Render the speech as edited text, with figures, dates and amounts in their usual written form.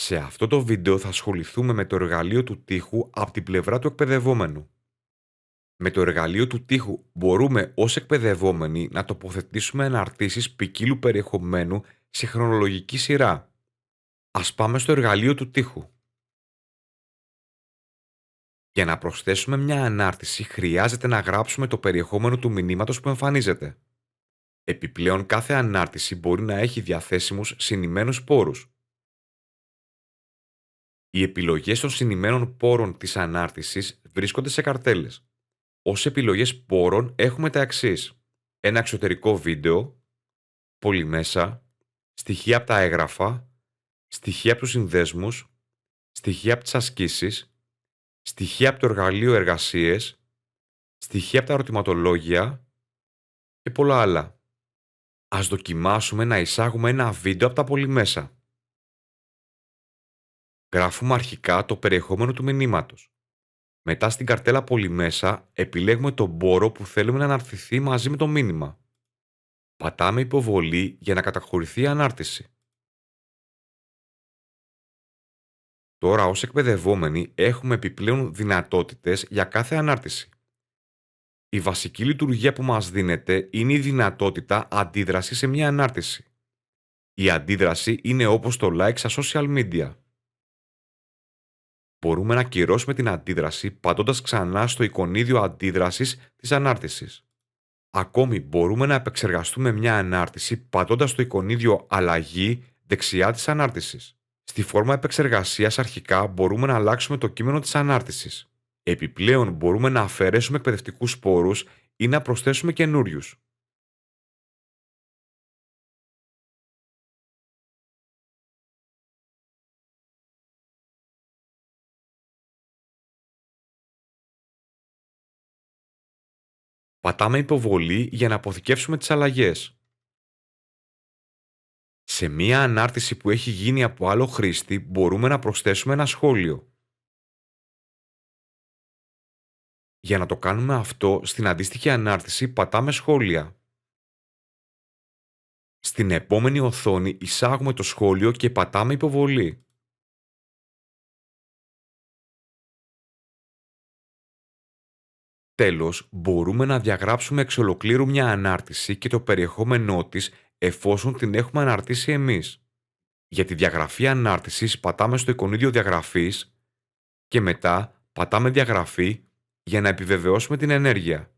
Σε αυτό το βίντεο θα ασχοληθούμε με το εργαλείο του τοίχου από την πλευρά του εκπαιδευόμενου. Με το εργαλείο του τοίχου μπορούμε ως εκπαιδευόμενοι να τοποθετήσουμε αναρτήσεις ποικίλου περιεχομένου σε χρονολογική σειρά. Ας πάμε στο εργαλείο του τοίχου. Για να προσθέσουμε μια ανάρτηση χρειάζεται να γράψουμε το περιεχόμενο του μηνύματος που εμφανίζεται. Επιπλέον κάθε ανάρτηση μπορεί να έχει διαθέσιμους συνημμένους πόρους. Οι επιλογές των συνημμένων πόρων της ανάρτησης βρίσκονται σε καρτέλες. Ως επιλογές πόρων έχουμε τα εξής: ένα εξωτερικό βίντεο, πολυμέσα, στοιχεία από τα έγγραφα, στοιχεία από τους συνδέσμους, στοιχεία από τις ασκήσεις, στοιχεία από το εργαλείο εργασίες, στοιχεία από τα ερωτηματολόγια και πολλά άλλα. Ας δοκιμάσουμε να εισάγουμε ένα βίντεο από τα πολυμέσα. Γράφουμε αρχικά το περιεχόμενο του μηνύματος. Μετά στην καρτέλα πολυμέσα επιλέγουμε τον πόρο που θέλουμε να αναρτηθεί μαζί με το μήνυμα. Πατάμε υποβολή για να καταχωρηθεί η ανάρτηση. Τώρα ως εκπαιδευόμενοι έχουμε επιπλέον δυνατότητες για κάθε ανάρτηση. Η βασική λειτουργία που μας δίνεται είναι η δυνατότητα αντίδρασης σε μια ανάρτηση. Η αντίδραση είναι όπως το like στα social media. Μπορούμε να ακυρώσουμε την αντίδραση πατώντας ξανά στο εικονίδιο αντίδρασης της ανάρτησης. Ακόμη μπορούμε να επεξεργαστούμε μια ανάρτηση πατώντας στο εικονίδιο αλλαγή δεξιά της ανάρτησης. Στη φόρμα επεξεργασίας αρχικά μπορούμε να αλλάξουμε το κείμενο της ανάρτησης. Επιπλέον μπορούμε να αφαιρέσουμε εκπαιδευτικούς πόρους ή να προσθέσουμε καινούριους. Πατάμε υποβολή για να αποθηκεύσουμε τις αλλαγές. Σε μία ανάρτηση που έχει γίνει από άλλο χρήστη μπορούμε να προσθέσουμε ένα σχόλιο. Για να το κάνουμε αυτό, στην αντίστοιχη ανάρτηση πατάμε σχόλια. Στην επόμενη οθόνη εισάγουμε το σχόλιο και πατάμε υποβολή. Τέλος, μπορούμε να διαγράψουμε εξ ολοκλήρου μια ανάρτηση και το περιεχόμενό της εφόσον την έχουμε αναρτήσει εμείς. Για τη διαγραφή ανάρτησης πατάμε στο εικονίδιο διαγραφής και μετά πατάμε διαγραφή για να επιβεβαιώσουμε την ενέργεια.